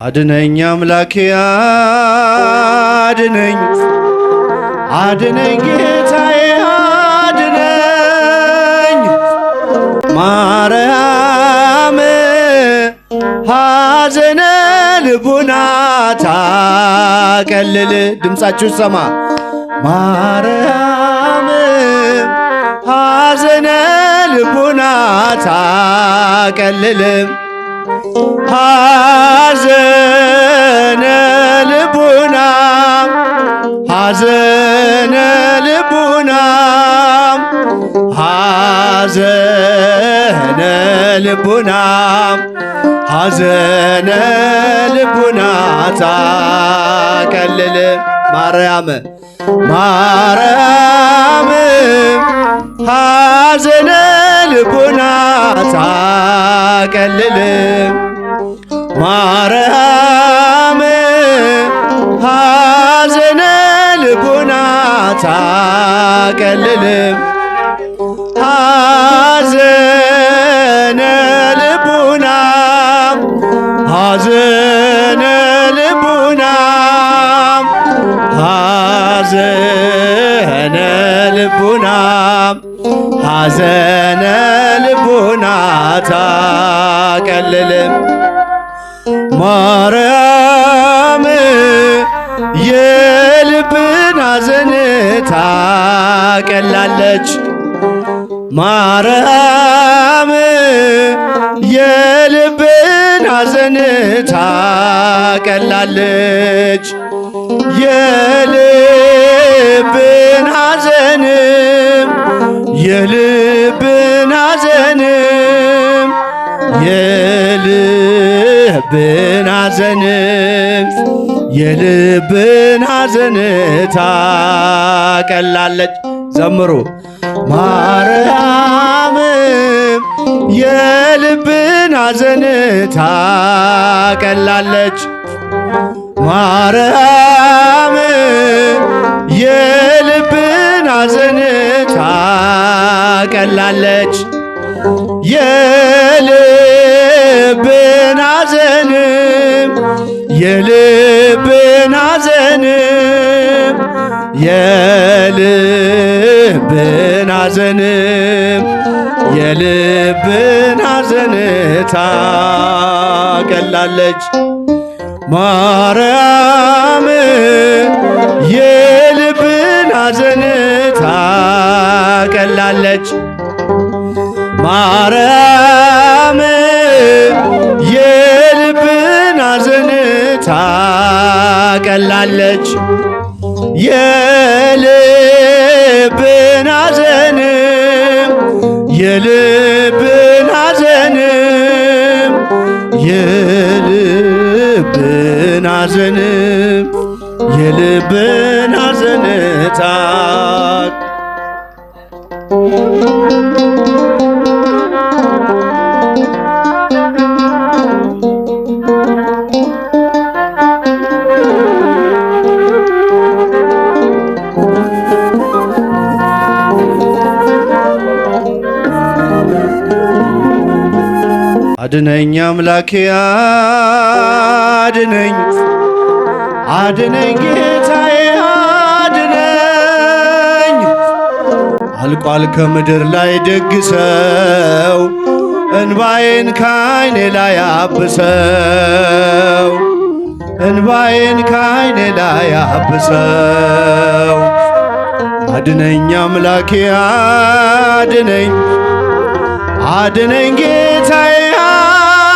አድነኝ አምላኬ አድነኝ፣ አድነኝ ጌታዬ አድነኝ። ማርያም ሐዘነ ልቡና ታቀልል። ድምፃችሁ ሰማ። ማርያም ሐዘነ ልቡና ታቀልል። ሐዘነ ልቡና ሐዘነ ልቡና ሐዘነ ልቡና ሐዘነ ልቡና ታቀልል። ማርያም ማርያም ሐዘነ ልቡና ታቀልል። ማርያም ሐዘነ ልቡና ታቀልል። ሐዘነ ልቡና ሐዘነ ልቡና ሐዘነ ልቡና ሐዘነ ልቡና ታቀልል። ማርያም የልብን ሐዘን ታቀላለች። ማርያም የልብን ሐዘን ታቀላለች። የልብን ሐዘን የልብን ሐዘን የልብን ሐዘን የልብን ሐዘን ታቀላለች። ዘምሩ። ማርያም የልብን ሐዘን ታቀላለች። ማርያም የልብን ሐዘን ታቀላለች። የልብን ሐዘን የልብን ሐዘን የልብን ሐዘን የልብን ሐዘን ታቀላለች። ማርያም የልብን ሐዘን ታቀላለች። ማርያም የልብን ሐዘን ታቀላለች። የልብን ሐዘን የልብን ሐዘን የልብን ሐዘን የልብን ሐዘን አድነኝ አምላኬ አድነኝ፣ አድነኝ ጌታዬ አድነኝ። አልቋል ከምድር ላይ ደግ ሰው፣ እንባዬን ከዓይኔ ላይ አብሰው፣ እንባዬን ከዓይኔ ላይ አብሰው። አድነኝ አምላኬ አድነኝ፣ አድነኝ ጌታዬ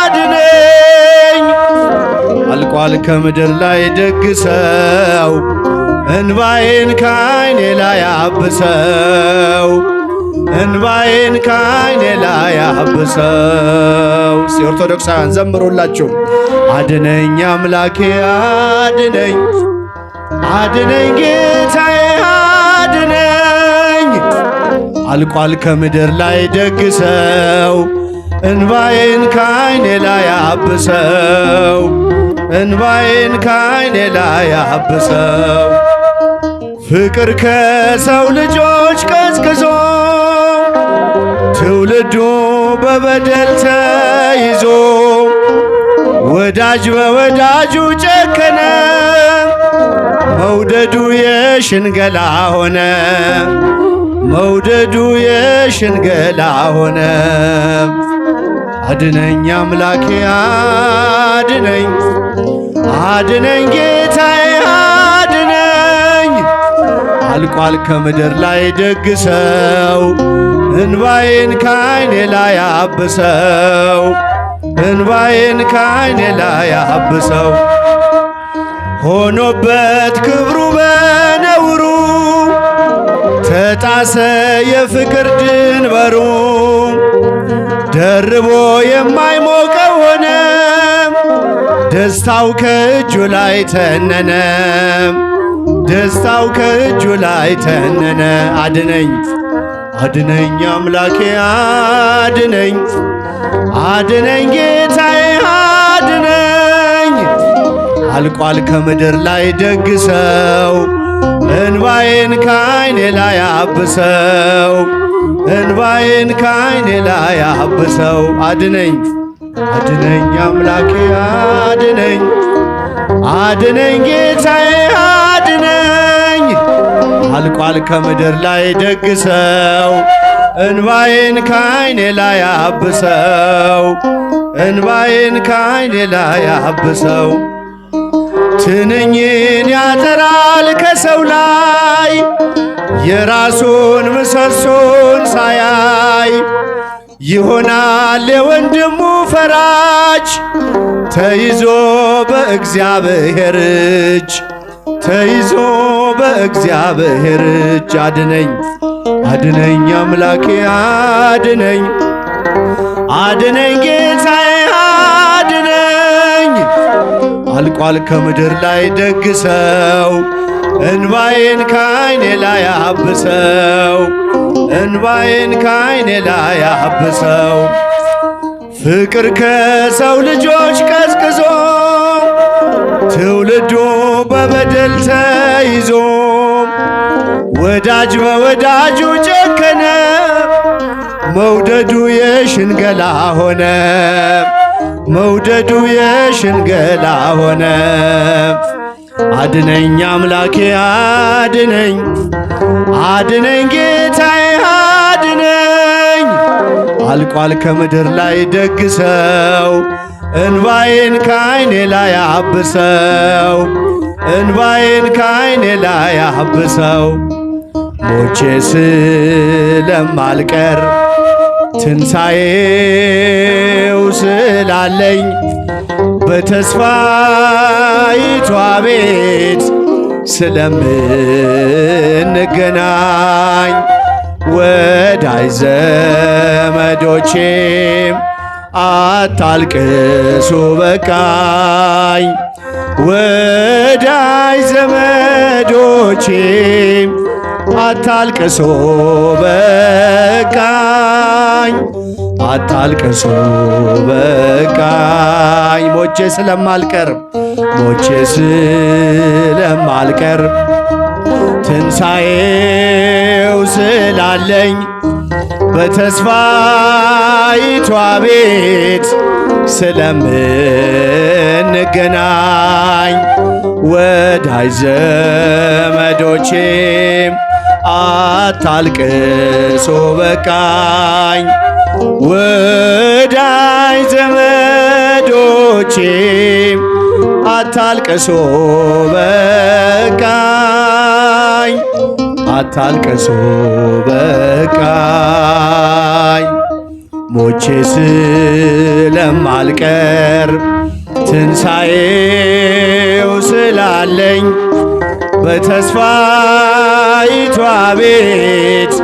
አድነኝ። አልቋል ከምድር ላይ ደግ ሰው፣ እንባዬን ከዓይኔ ላይ አብሰው፣ እንባዬን ከዓይኔ ላይ አብሰው። ኦርቶዶክሳውያን ዘምሩላችሁ። አድነኝ አምላኬ አድነኝ፣ አድነኝ ጌታዬ አድነኝ። አልቋል ከምድር ላይ ደግ ሰው፣ እንባዬን ከዓይኔ ላይ አብሰው፣ እንባዬን ከዓይኔ ላይ አብሰው። ፍቅር ከሰው ልጆች ቀዝቅዞ ትውልዱ በበደል ተይዞ ወዳጅ በወዳጁ ጨከነ፣ መውደዱ የሽንገላ ሆነ፣ መውደዱ የሽንገላ ሆነ። አድነኝ አምላኬ አድነኝ፣ አድነኝ ጌታዬ አድነኝ። አልቋል ከምድር ላይ ደግ ሰው፣ እንባዬን ካይኔ ላይ አብሰው፣ እንባዬን ካይኔ ላይ አብሰው። ሆኖበት ክብሩ በነውሩ፣ ተጣሰ የፍቅር ድንበሩ። ደርቦ የማይሞቀው ሆነ፣ ደስታው ከእጁ ላይ ተነነ፣ ደስታው ከእጁ ላይ ተነነ። አድነኝ አድነኝ አምላኬ አድነኝ፣ አድነኝ ጌታዬ አድነኝ። አልቋል ከምድር ላይ ደግ ሰው፣ እንባዬን ካይኔ ላይ አብሰው፣ እንባዬን ካይኔ ላይ አብሰው። አድነኝ አድነኝ አምላኬ አድነኝ፣ አድነኝ ጌታዬ አድነኝ። አልቋል ከምድር ላይ ደግ ሰው፣ እንባዬን ካይኔ ላይ አብሰው፣ እንባዬን ካይኔ ላይ አብሰው። ትንኝን ያጠራል ከሰው ላይ፣ የራሱን ምሰሶን ሳያይ ይሆናል የወንድሙ ፈራጅ። ተይዞ በእግዚአብሔር እጅ፣ ተይዞ በእግዚአብሔር እጅ። አድነኝ አድነኝ አምላኬ አድነኝ፣ አድነኝ ጌታዬ አድነኝ። አልቋል ከምድር ላይ ደግ ሰው፣ እንባዬን ካይኔ ላይ አብሰው፣ እንባዬን ካይኔ ላይ አብሰው። ፍቅር ከሰው ልጆች ቀዝቅዞ፣ ትውልዱ በበደል ተይዞ፣ ወዳጅ በወዳጁ ጨከነ፣ መውደዱ የሽንገላ ሆነ፣ መውደዱ የሽንገላ ሆነ። አድነኝ አምላኬ አድነኝ፣ አድነኝ ጌታዬ አድነኝ። አልቋል ከምድር ላይ ደግ ሰው፣ እንባዬን ካይኔ ላይ አብሰው፣ እንባዬን ካይኔ ላይ አብሰው። ሞቼ ስለማልቀር ትንሣኤው ስላለኝ፣ በተስፋይቷ ቤት ስለምንገናኝ፣ ወዳጅ ዘመዶቼም አታልቅሱ በቃኝ፣ ወዳጅ ዘመዶቼም አታልቅሱ በቃኝ፣ አታልቅሱ በቃኝ። ሞቼ ስለማልቀር፣ ሞቼ ስለማልቀር፣ ትንሣኤው ስላለኝ፣ በተስፋይቷ ቤት ስለምንገናኝ፣ ወዳጅ ዘመዶቼም አታልቅሱ በቃኝ፣ ወዳጅ ዘመዶቼም አታልቅሱ በቃኝ፣ አታልቅሱ በቃኝ። ሞቼ ስለማልቀር፣ ትንሣኤው ስላለኝ፣ በተስፋይቷ ቤት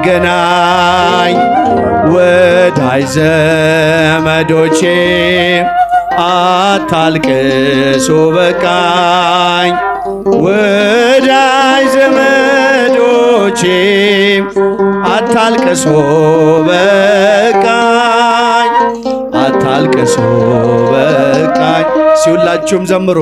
ስለምንገናኝ፣ ወዳጅ ዘመዶቼ አታልቅሱ በቃኝ፣ ወዳጅ ዘመዶቼ አታልቅሱ በቃኝ፣ አታልቅሱ በቃኝ። ሲሁላችሁም ዘምሩ።